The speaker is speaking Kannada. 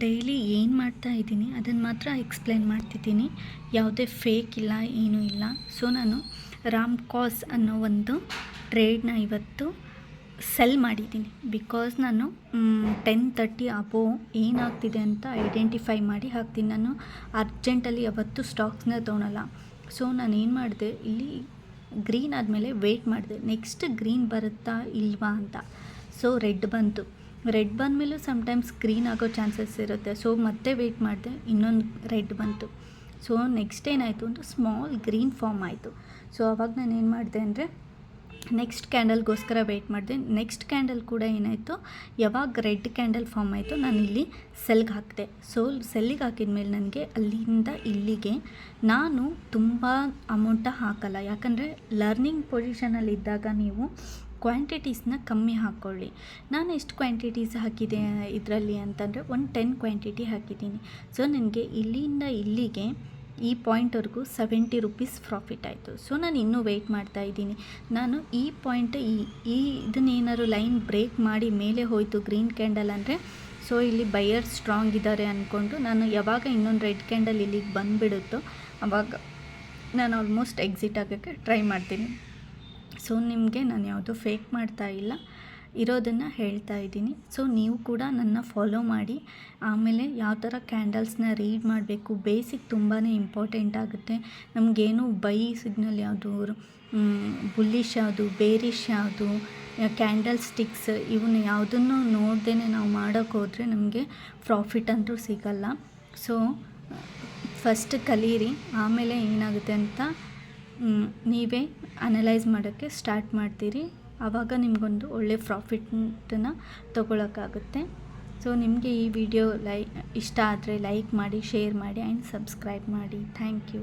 ಡೈಲಿ ಏನು ಮಾಡ್ತಾ ಇದ್ದೀನಿ ಅದನ್ನು ಮಾತ್ರ ಎಕ್ಸ್ಪ್ಲೇನ್ ಮಾಡ್ತಿದ್ದೀನಿ. ಯಾವುದೇ ಫೇಕ್ ಇಲ್ಲ, ಏನೂ ಇಲ್ಲ. ಸೊ ನಾನು ರಾಮ್ಕಾಸ್ ಅನ್ನೋ ಒಂದು ಟ್ರೇಡ್ನ ಇವತ್ತು ಸೆಲ್ ಮಾಡಿದ್ದೀನಿ. ಬಿಕಾಸ್ ನಾನು 10:30 ಅಬೋವ್ ಏನಾಗ್ತಿದೆ ಅಂತ ಐಡೆಂಟಿಫೈ ಮಾಡಿ ಹಾಕ್ತೀನಿ. ನಾನು ಅರ್ಜೆಂಟಲ್ಲಿ ಯಾವತ್ತೂ ಸ್ಟಾಕ್ಸ್ನ ತೊಗೊಳಲ್ಲ. ಸೊ ನಾನು ಏನು ಮಾಡಿದೆ, ಇಲ್ಲಿ ಗ್ರೀನ್ ಆದಮೇಲೆ ವೆಯ್ಟ್ ಮಾಡಿದೆ, ನೆಕ್ಸ್ಟ್ ಗ್ರೀನ್ ಬರುತ್ತಾ ಇಲ್ವಾ ಅಂತ. ಸೊ ರೆಡ್ ಬಂತು. ರೆಡ್ ಬಂದಮೇಲೂ ಸಮ್ಟೈಮ್ಸ್ ಗ್ರೀನ್ ಆಗೋ ಚಾನ್ಸಸ್ ಇರುತ್ತೆ. ಸೊ ಮತ್ತೆ ವೆಯ್ಟ್ ಮಾಡಿದೆ, ಇನ್ನೊಂದು ರೆಡ್ ಬಂತು. ಸೊ ನೆಕ್ಸ್ಟ್ ಏನಾಯಿತು, ಒಂದು ಸ್ಮಾಲ್ ಗ್ರೀನ್ ಫಾರ್ಮ್ ಆಯಿತು. ಸೊ ಆವಾಗ ನಾನು ಏನು ಮಾಡಿದೆ ಅಂದರೆ ನೆಕ್ಸ್ಟ್ ಕ್ಯಾಂಡಲ್ಗೋಸ್ಕರ ವೆಯ್ಟ್ ಮಾಡಿದೆ. ನೆಕ್ಸ್ಟ್ ಕ್ಯಾಂಡಲ್ ಕೂಡ ಏನಾಯಿತು, ಯಾವಾಗ ರೆಡ್ ಕ್ಯಾಂಡಲ್ ಫಾರ್ಮ್ ಆಯಿತು ನಾನು ಇಲ್ಲಿ ಸೆಲ್ಗೆ ಹಾಕಿದೆ. ಸೊ ಸೆಲ್ಲಿಗೆ ಹಾಕಿದ ಮೇಲೆ ನನಗೆ ಅಲ್ಲಿಂದ ಇಲ್ಲಿಗೆ ನಾನು ತುಂಬ ಅಮೌಂಟ ಹಾಕಲ್ಲ. ಯಾಕಂದರೆ ಲರ್ನಿಂಗ್ ಪೊಸಿಷನಲ್ಲಿ ಇದ್ದಾಗ ನೀವು ಕ್ವಾಂಟಿಟೀಸ್ನ ಕಮ್ಮಿ ಹಾಕ್ಕೊಳ್ಳಿ. ನಾನು ಎಷ್ಟು ಕ್ವಾಂಟಿಟೀಸ್ ಹಾಕಿದೆ ಇದರಲ್ಲಿ ಅಂತಂದರೆ 10 ಕ್ವಾಂಟಿಟಿ ಹಾಕಿದ್ದೀನಿ. ಸೊ ನನಗೆ ಇಲ್ಲಿಂದ ಇಲ್ಲಿಗೆ ಈ ಪಾಯಿಂಟ್ವರೆಗೂ 70 ರುಪೀಸ್ ಪ್ರಾಫಿಟ್ ಆಯಿತು. ಸೊ ನಾನು ಇನ್ನೂ ವೆಯ್ಟ್ ಮಾಡ್ತಾ ಇದ್ದೀನಿ. ನಾನು ಈ ಪಾಯಿಂಟ್ ಇದನ್ನೇನಾದ್ರು ಲೈನ್ ಬ್ರೇಕ್ ಮಾಡಿ ಮೇಲೆ ಹೋಯಿತು ಗ್ರೀನ್ ಕ್ಯಾಂಡಲ್ ಅಂದರೆ, ಸೊ ಇಲ್ಲಿ ಬೈಯರ್ ಸ್ಟ್ರಾಂಗ್ ಇದ್ದಾರೆ ಅಂದ್ಕೊಂಡು ನಾನು ಯಾವಾಗ ಇನ್ನೊಂದು ರೆಡ್ ಕ್ಯಾಂಡಲ್ ಇಲ್ಲಿಗೆ ಬಂದುಬಿಡುತ್ತೋ ಆವಾಗ ನಾನು ಆಲ್ಮೋಸ್ಟ್ ಎಕ್ಸಿಟ್ ಆಗೋಕ್ಕೆ ಟ್ರೈ ಮಾಡ್ತೀನಿ. ಸೊ ನಿಮಗೆ ನಾನು ಯಾವುದೂ ಫೇಕ್ ಮಾಡ್ತಾ ಇಲ್ಲ, ಇರೋದನ್ನು ಹೇಳ್ತಾ ಇದ್ದೀನಿ. ಸೊ ನೀವು ಕೂಡ ನನ್ನ ಫಾಲೋ ಮಾಡಿ. ಆಮೇಲೆ ಯಾವ ಥರ ಕ್ಯಾಂಡಲ್ಸ್ನ ರೀಡ್ ಮಾಡಬೇಕು, ಬೇಸಿಕ್ ತುಂಬಾ ಇಂಪಾರ್ಟೆಂಟ್ ಆಗುತ್ತೆ. ನಮಗೇನು ಬೈ ಸಿಗ್ನಲ್ ಯಾವುದು, ಬುಲ್ಲಿಶ್ ಯಾವುದು, ಬೇರಿಶ್ ಯಾವುದು, ಕ್ಯಾಂಡಲ್ ಸ್ಟಿಕ್ಸ್ ಇವನ್ನ ಯಾವುದನ್ನು ನೋಡ್ದೇ ನಾವು ಮಾಡೋಕ್ಕೆ ಹೋದರೆ ನಮಗೆ ಪ್ರಾಫಿಟ್ ಅಂತೂ ಸಿಗಲ್ಲ. ಸೊ ಫಸ್ಟ್ ಕಲೀರಿ, ಆಮೇಲೆ ಏನಾಗುತ್ತೆ ಅಂತ ನೀವೇ ಅನಲೈಸ್ ಮಾಡೋಕ್ಕೆ ಸ್ಟಾರ್ಟ್ ಮಾಡ್ತೀರಿ. ಆವಾಗ ನಿಮಗೊಂದು ಒಳ್ಳೆ ಪ್ರಾಫಿಟನ್ನು ತೊಗೊಳಕ್ಕಾಗುತ್ತೆ. ಸೊ ನಿಮಗೆ ಈ ವಿಡಿಯೋ ಇಷ್ಟ ಆದರೆ ಲೈಕ್ ಮಾಡಿ, ಶೇರ್ ಮಾಡಿ ಆ್ಯಂಡ್ ಸಬ್ಸ್ಕ್ರೈಬ್ ಮಾಡಿ. Thank you.